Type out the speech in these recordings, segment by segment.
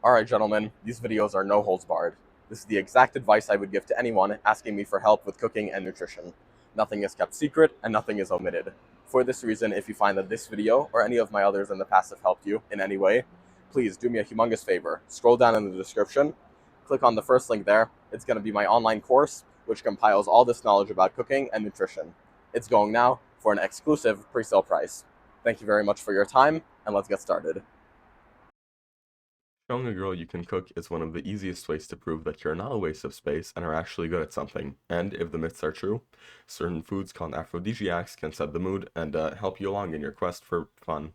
Alright gentlemen, these videos are no holds barred. This is the exact advice I would give to anyone asking me for help with cooking and nutrition. Nothing is kept secret and nothing is omitted. For this reason, if you find that this video or any of my others in the past have helped you in any way, please do me a humongous favor. Scroll down in the description, click on the first link there. It's going to be my online course, which compiles all this knowledge about cooking and nutrition. It's going now for an exclusive pre-sale price. Thank you very much for your time, and let's get started. Showing a girl you can cook is one of the easiest ways to prove that you're not a waste of space and are actually good at something. And if the myths are true, certain foods called Aphrodisiacs can set the mood and help you along in your quest for fun.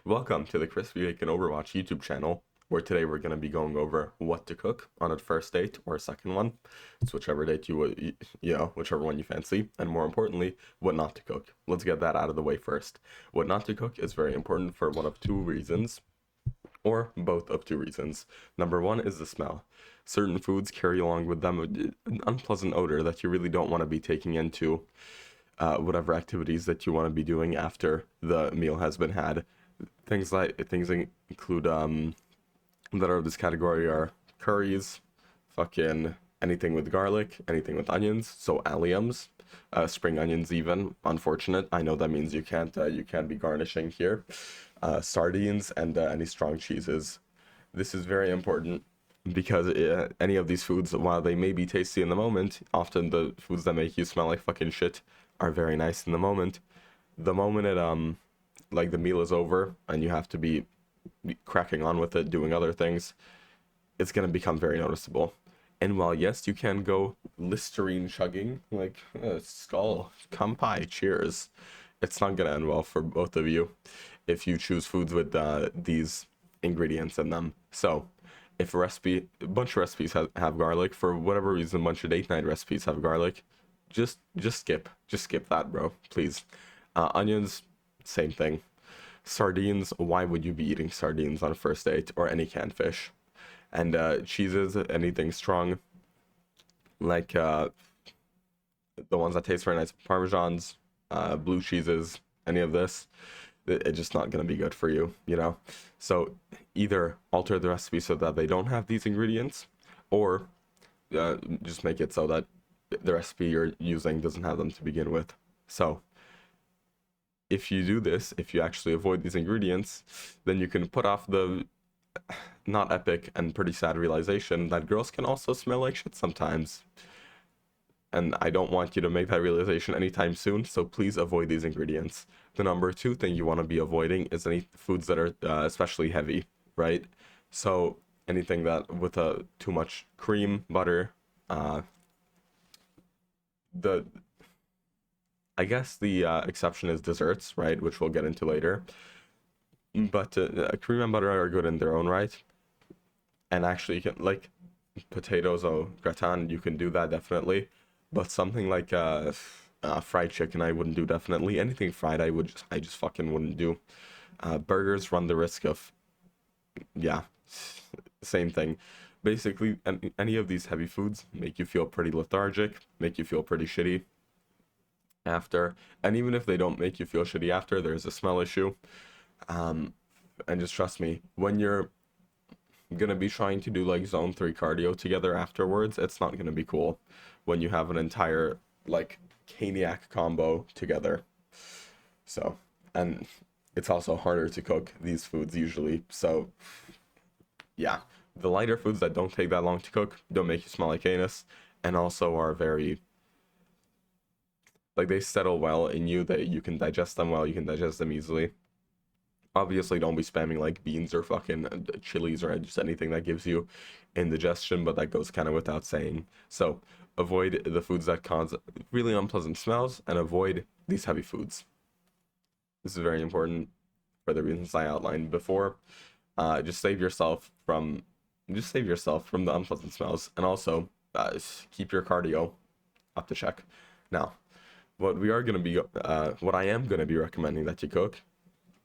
Welcome to the Crispy Bacon Overwatch YouTube channel, where today we're going to be going over what to cook on a first date or a second one. It's whichever date whichever one you fancy, and more importantly, what not to cook. Let's get that out of the way first. What not to cook is very important for one of two reasons. Or both of two reasons. Number one is the smell. Certain foods carry along with them an unpleasant odor that you really don't want to be taking into whatever activities that you want to be doing after the meal has been had. Things include that are of this category are curries, fucking anything with garlic, anything with onions, so alliums, spring onions even. Unfortunate. I know that means you can't be garnishing here. Sardines and any strong cheeses. This is very important because any of these foods, while they may be tasty in the moment, often the foods that make you smell like fucking shit are very nice in the moment. The moment it like the meal is over and you have to be cracking on with it, doing other things, it's gonna become very noticeable. And while yes, you can go Listerine chugging, like skull, kampai, cheers, it's not gonna end well for both of you if you choose foods with these ingredients in them. So if a bunch of recipes have garlic, for whatever reason, a bunch of date night recipes have garlic, just skip that, bro, please. Onions, same thing. Sardines, why would you be eating sardines on a first date, or any canned fish? And cheeses, anything strong, like the ones that taste very nice, Parmesans, blue cheeses, any of this, it's just not going to be good for you, you know? So either alter the recipe so that they don't have these ingredients, or just make it so that the recipe you're using doesn't have them to begin with. So if you do this, if you actually avoid these ingredients, then you can put off the not epic and pretty sad realization that girls can also smell like shit sometimes. And I don't want you to make that realization anytime soon, so please avoid these ingredients. The number two thing you want to be avoiding is any foods that are especially heavy, right? So anything that with too much cream, butter, I guess the exception is desserts, right? Which we'll get into later. But cream and butter are good in their own right. And actually, you can, like potatoes or gratin, you can do that definitely. But something like fried chicken, I wouldn't do definitely. Anything fried, I just fucking wouldn't do. Burgers run the risk of, yeah, same thing. Basically, any of these heavy foods make you feel pretty lethargic, make you feel pretty shitty after. And even if they don't make you feel shitty after, there's a smell issue. And just trust me, when you're gonna be trying to do like zone 3 cardio together afterwards, it's not gonna be cool when you have an entire like caniac combo together. So, and it's also harder to cook these foods usually, so yeah, the lighter foods that don't take that long to cook, don't make you smell like anus, and also are very, like, they settle well in you, that you can digest them well, you can digest them easily. Obviously, don't be spamming like beans or fucking chilies or just anything that gives you indigestion, but that goes kind of without saying. So avoid the foods that cause really unpleasant smells and avoid these heavy foods. This is very important for the reasons I outlined before. Just save yourself from the unpleasant smells, and also keep your cardio up to check. Now, what I am gonna be recommending that you cook,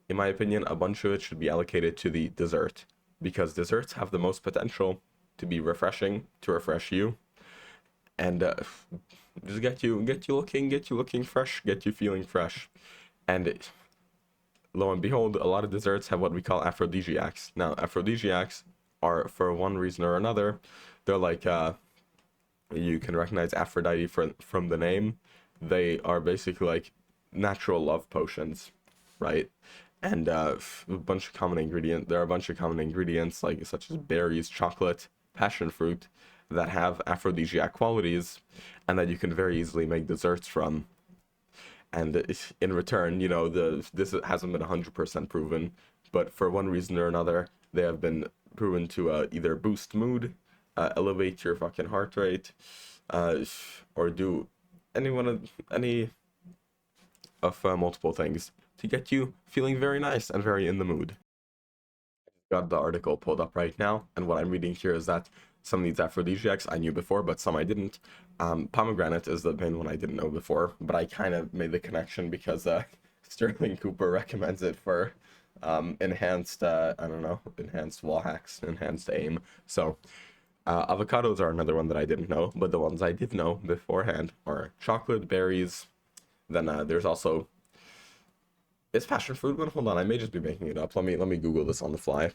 in my opinion, a bunch of it should be allocated to the dessert, because desserts have the most potential to be refreshing, to refresh you, and just get you looking fresh, get you feeling fresh. And lo and behold, a lot of desserts have what we call aphrodisiacs. Now, aphrodisiacs are, for one reason or another, they're like you can recognize Aphrodite from the name. They are basically like natural love potions, right? And a bunch of common ingredient. There are a bunch of common ingredients like such as berries, chocolate, passion fruit that have aphrodisiac qualities, and that you can very easily make desserts from. And in return, this hasn't been 100% proven, but for one reason or another, they have been proven to either boost mood, elevate your fucking heart rate, uh, or do any of multiple things to get you feeling very nice and very in the mood. Got the article pulled up right now, and what I'm reading here is that some of these aphrodisiacs I knew before, but some I didn't. Pomegranate is the main one I didn't know before, but I kind of made the connection because Sterling Cooper recommends it for enhanced, I don't know, enhanced wall hacks, enhanced aim. So avocados are another one that I didn't know, but the ones I did know beforehand are chocolate, berries. Then there's also, is passion fruit one? Hold on, I may just be making it up. Let me Google this on the fly.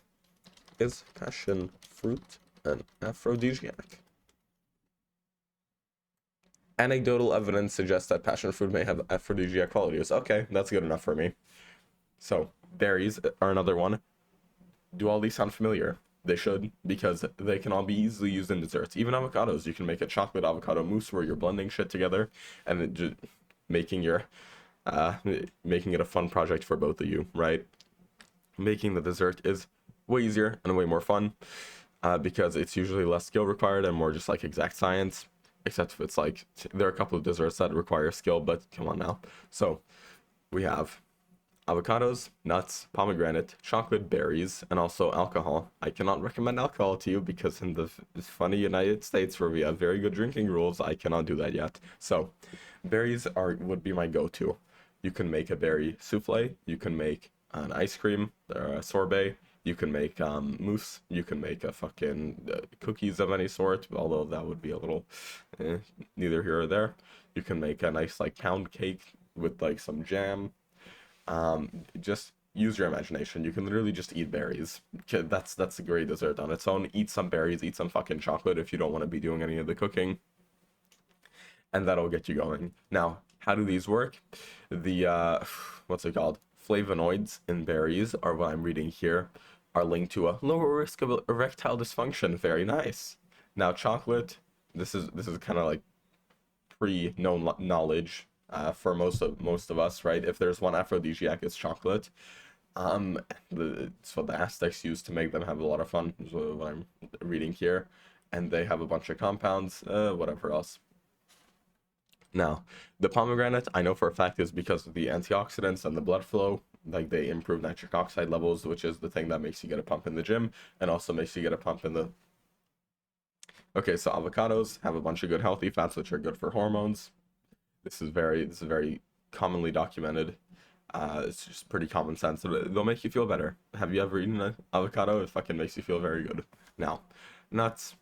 Is passion fruit an aphrodisiac? Anecdotal evidence suggests that passion fruit may have aphrodisiac qualities. Okay, that's good enough for me. So, berries are another one. Do all these sound familiar? They should, because they can all be easily used in desserts. Even avocados, you can make a chocolate avocado mousse where you're blending shit together and it just making your uh making it a fun project for both of you, right? Making the dessert is way easier and way more fun because it's usually less skill required and more just like exact science. Except if it's like there are a couple of desserts that require skill, but come on now. So we have avocados, nuts, pomegranate, chocolate, berries, and also alcohol. I cannot recommend alcohol to you because in the funny United States where we have very good drinking rules, I cannot do that yet. So berries would be my go-to. You can make a berry souffle, you can make an ice cream or a sorbet, you can make mousse, you can make a fucking cookies of any sort, although that would be a little eh, neither here or there. You can make a nice like pound cake with like some jam. Just use your imagination. You can literally just eat berries. That's a great dessert on its own. Eat some berries, eat some fucking chocolate if you don't want to be doing any of the cooking, and that'll get you going. Now, how do these work? The what's it called? Flavonoids in berries are what I'm reading here are linked to a lower risk of erectile dysfunction. Very nice. Now, chocolate. This is kind of like pre-known knowledge for most of us, right? If there's one aphrodisiac, it's chocolate. It's what the Aztecs used to make them have a lot of fun. Is what I'm reading here, and they have a bunch of compounds. Whatever else. Now, the pomegranate, I know for a fact is because of the antioxidants and the blood flow. Like they improve nitric oxide levels, which is the thing that makes you get a pump in the gym, and also makes you get a pump in the. Okay, so avocados have a bunch of good healthy fats, which are good for hormones. This is very commonly documented. It's just pretty common sense. They'll make you feel better. Have you ever eaten an avocado? It fucking makes you feel very good. Now, nuts.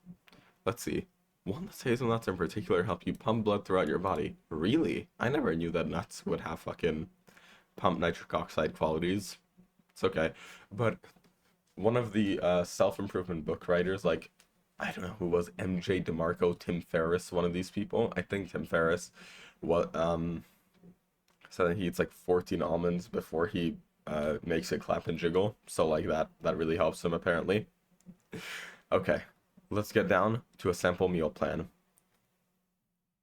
Let's see. Walnuts, hazelnuts in particular help you pump blood throughout your body. Really? I never knew that nuts would have fucking pump nitric oxide qualities. It's okay. But one of the self-improvement book writers, like, I don't know who was MJ DeMarco, Tim Ferriss, one of these people. I think Tim Ferriss what said that he eats like 14 almonds before he makes it clap and jiggle. So like that really helps him apparently. Okay, let's get down to a sample meal plan.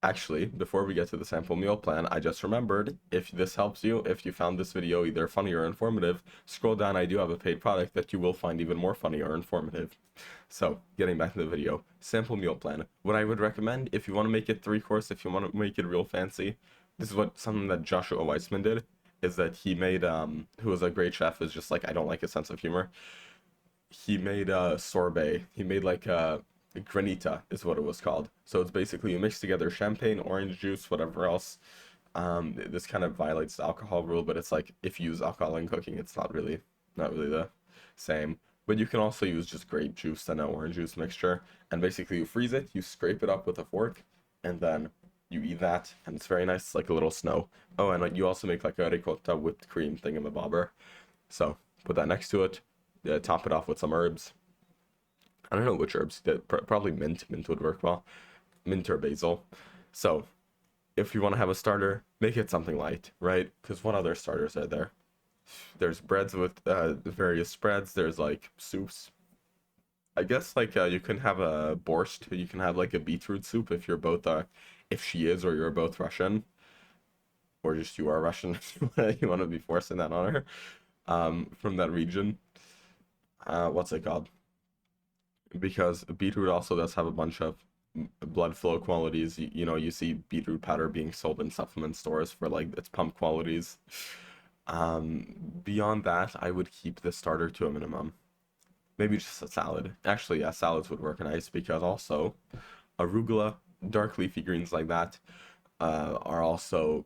Actually, before we get to the sample meal plan, I just remembered, if this helps you, if you found this video either funny or informative, scroll down, I do have a paid product that you will find even more funny or informative. So, getting back to the video, sample meal plan. What I would recommend, if you want to make it 3 course, if you want to make it real fancy, this is something that Joshua Weissman did, is that he made, who was a great chef, is just like, I don't like his sense of humor. He made a sorbet. He made like a granita is what it was called. So it's basically you mix together champagne, orange juice, whatever else. This kind of violates the alcohol rule, but it's like if you use alcohol in cooking, it's not really the same. But you can also use just grape juice and an orange juice mixture, and basically you freeze it, you scrape it up with a fork, and then You eat that, and it's very nice. It's like a little snow. Oh, and like, you also make like a ricotta whipped cream thingamabobber. So put that next to it. Top it off with some herbs. I don't know which herbs. Probably mint. Mint would work well. Mint or basil. So if you want to have a starter, make it something light, right? Because what other starters are there? There's breads with various spreads. There's like soups. I guess like you can have a borscht. You can have like a beetroot soup if you're both if she is or you're both Russian, or just you are Russian. You want to be forcing that on her from that region. What's it called? Because beetroot also does have a bunch of blood flow qualities. You know, you see beetroot powder being sold in supplement stores for like its pump qualities. Beyond that, I would keep the starter to a minimum. Maybe just a salad. Actually, yeah, salads would work nice because also arugula, dark leafy greens like that, are also,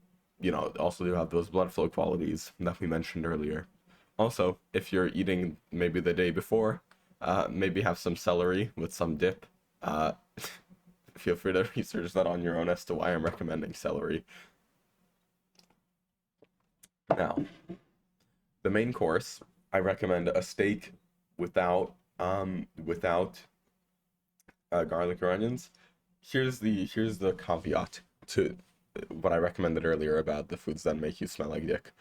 also do have those blood flow qualities that we mentioned earlier. Also, if you're eating maybe the day before, maybe have some celery with some dip. Uh, Feel free to research that on your own as to why I'm recommending celery. Now, the main course, I recommend a steak without garlic or onions. Here's the caveat to what I recommended earlier about the foods that make you smell like dick.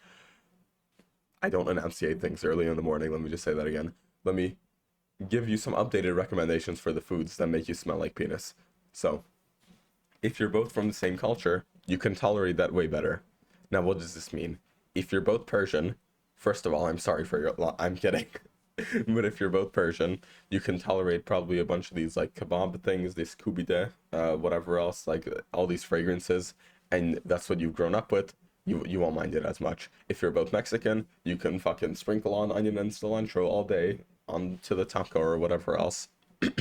I don't enunciate things early in the morning. Let me just say that again. Let me give you some updated recommendations for the foods that make you smell like penis. So, if you're both from the same culture, you can tolerate that way better. Now, what does this mean? If you're both Persian, first of all, I'm sorry for I'm kidding. But if you're both Persian, you can tolerate probably a bunch of these like kebab things, this kubide, whatever else, like all these fragrances, and that's what you've grown up with. You won't mind it as much. If you're both Mexican, you can fucking sprinkle on onion and cilantro all day onto the taco or whatever else,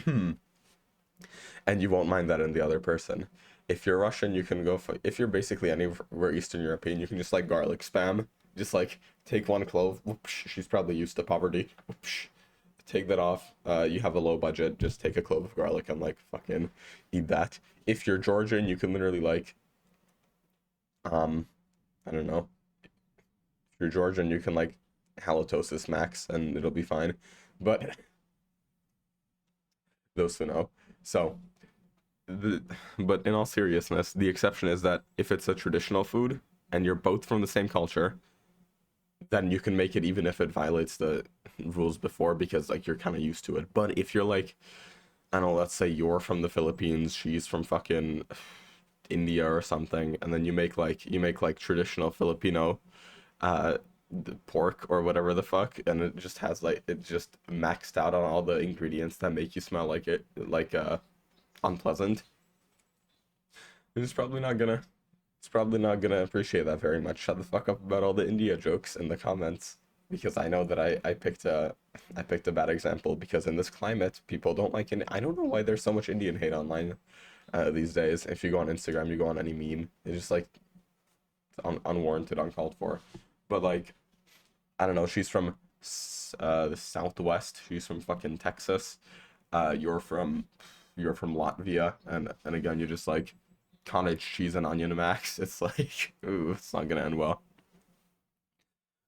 and you won't mind that in the other person. If you're Russian, you can go for, if you're basically anywhere Eastern European, you can just like garlic spam. Just like take one clove. Whoops, she's probably used to poverty. Whoops, take that off. You have a low budget. Just take a clove of garlic and like fucking eat that. If you're Georgian, you can literally like, I don't know. If you're Georgian, you can like halitosis max and it'll be fine. But those who know. So the but in all seriousness, the exception is that if it's a traditional food and you're both from the same culture, then you can make it even if it violates the rules before because like you're kind of used to it. But if you're like, I don't know, let's say you're from the Philippines, she's from fucking India or something, and then you make like traditional Filipino uh pork or whatever the fuck, and it just has like it just maxed out on all the ingredients that make you smell like it like unpleasant. It's probably not gonna appreciate that very much. Shut the fuck up about all the India jokes in the comments because I know that I picked a bad example because in this climate people don't like I don't know why there's so much Indian hate online these days. If you go on Instagram, you go on any meme, it's just like unwarranted, uncalled for. But like I don't know, she's from the Southwest. She's from fucking Texas. You're from Latvia, and again, you're just like cottage cheese and onion max. It's like, ooh, it's not gonna end well.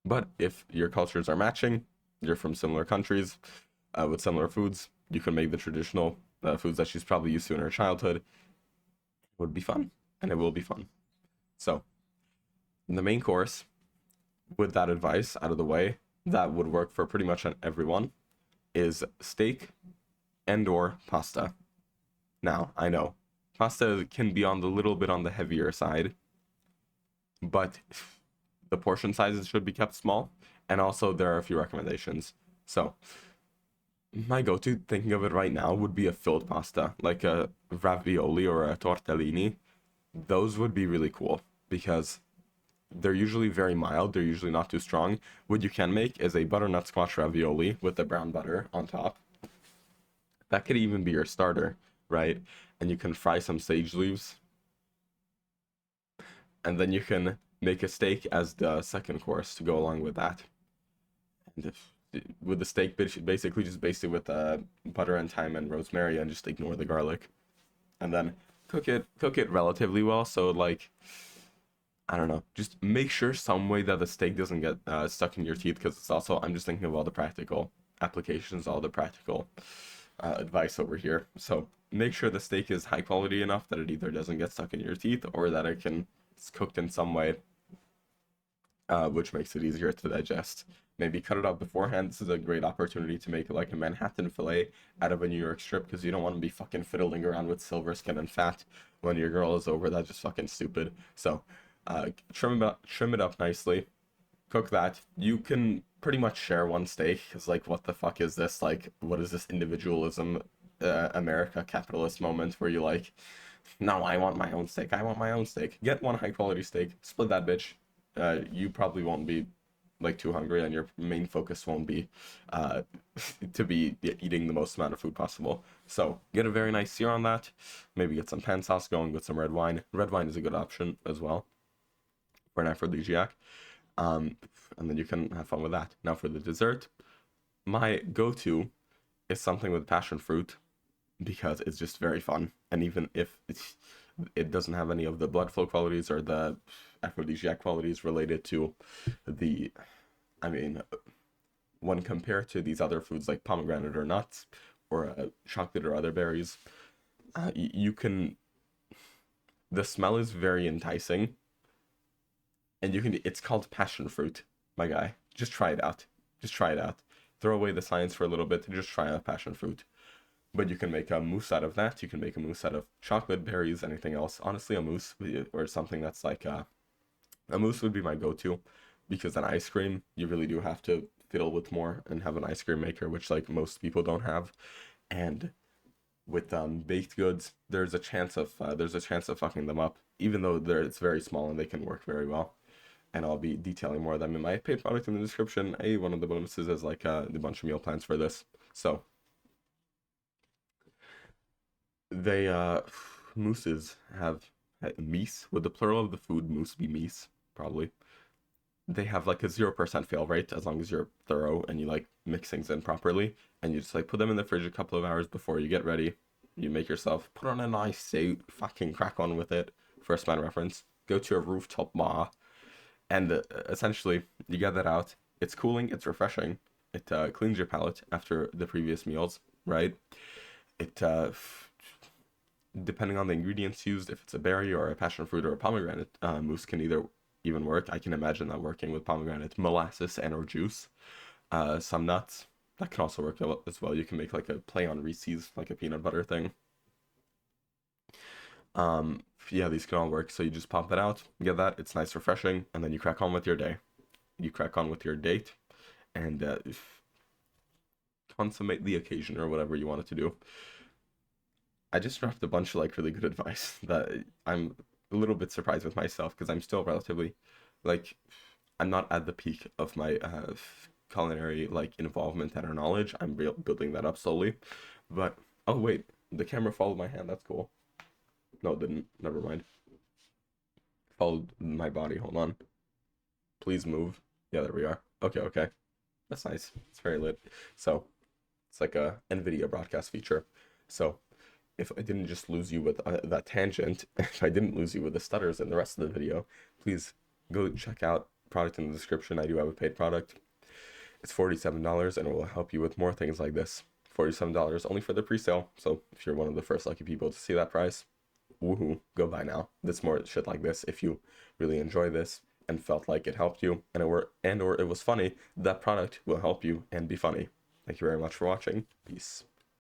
But if your cultures are matching, you're from similar countries with similar foods, you can make the traditional foods that she's probably used to in her childhood. It would be fun, and it will be fun. So, the main course, with that advice out of the way, that would work for pretty much everyone, is steak and or pasta. Now, I know pasta can be on the little bit on the heavier side, but the portion sizes should be kept small, and also there are a few recommendations. So, my go-to, thinking of it right now, would be a filled pasta, like a ravioli or a tortellini. Those would be really cool because they're usually very mild, they're usually not too strong. What you can make is a butternut squash ravioli with the brown butter on top. That could even be your starter, right? And you can fry some sage leaves, and then you can make a steak as the second course to go along with that. And with the steak, basically just baste it with butter and thyme and rosemary, and just ignore the garlic. And then cook it relatively well. So like, I don't know, just make sure some way that the steak doesn't get stuck in your teeth, because it's also, I'm just thinking of all the practical applications, all the practical advice over here. So make sure the steak is high quality enough that it either doesn't get stuck in your teeth or that it's cooked in some way which makes it easier to digest. Maybe cut it up beforehand. This is a great opportunity to make like a Manhattan fillet out of a New York strip, because you don't want to be fucking fiddling around with silver skin and fat when your girl is over. That's just fucking stupid. So trim it up nicely. Cook that. You can pretty much share one steak, because like what the fuck is this? Like what is this individualism, America capitalist moment where you like, no, I want my own steak. I want my own steak. Get one high quality steak. Split that bitch. You probably won't be like too hungry, and your main focus won't be uh, to be eating the most amount of food possible. So get a very nice sear on that. Maybe get some pan sauce going with some red wine. Red wine is a good option as well for an aphrodisiac. Um, and then you can have fun with that. Now for the dessert, my go-to is something with passion fruit, because it's just very fun. And even if it doesn't have any of the blood flow qualities or the aphrodisiac qualities related to the, I mean, when compared to these other foods like pomegranate or nuts or chocolate or other berries, you can, the smell is very enticing, and it's called passion fruit, my guy. Just try it out. Just try it out. Throw away the science for a little bit and just try out passion fruit. But you can make a mousse out of that. You can make a mousse out of chocolate, berries, anything else. Honestly, a mousse or something that's like a mousse would be my go-to, because an ice cream, you really do have to fiddle with more and have an ice cream maker, which like most people don't have. And with baked goods, there's a chance of fucking them up, even though it's very small and they can work very well. And I'll be detailing more of them in my paid product in the description. One of the bonuses is like the bunch of meal plans for this. So they mousses have meese. Would the plural of the food mousse be meese? Probably. They have like a 0% fail rate as long as you're thorough and you like mix things in properly, and you just like put them in the fridge a couple of hours before you get ready. You make yourself put on a nice suit, fucking crack on with it. First man reference. Go to a rooftop bar, and essentially you get that out. It's cooling, it's refreshing. It cleans your palate after the previous meals, right? It depending on the ingredients used, if it's a berry or a passion fruit or a pomegranate, mousse can either even work. I can imagine that working with pomegranate molasses and or juice. Some nuts that can also work as well. You can make like a play on Reese's, like a peanut butter thing. Yeah, these can all work. So you just pop that out, get that. It's nice, refreshing, and then you crack on with your day. You crack on with your date, and consummate the occasion or whatever you want it to do. I just dropped a bunch of like really good advice that I'm a little bit surprised with myself, because I'm still relatively like, I'm not at the peak of my culinary like involvement and or knowledge. I'm building that up slowly. But oh wait, the camera followed my hand. That's cool. No, it didn't. Never mind. Followed my body. Hold on. Please move. Yeah, there we are. Okay, okay. That's nice. It's very lit. So it's like a NVIDIA broadcast feature. So if I didn't just lose you with that tangent, if I didn't lose you with the stutters in the rest of the video, please go check out product in the description. I do have a paid product. It's $47 and it will help you with more things like this. $47 only for the pre-sale. So if you're one of the first lucky people to see that price, woohoo, go buy now. There's more shit like this. If you really enjoy this and felt like it helped you or it was funny, that product will help you and be funny. Thank you very much for watching. Peace.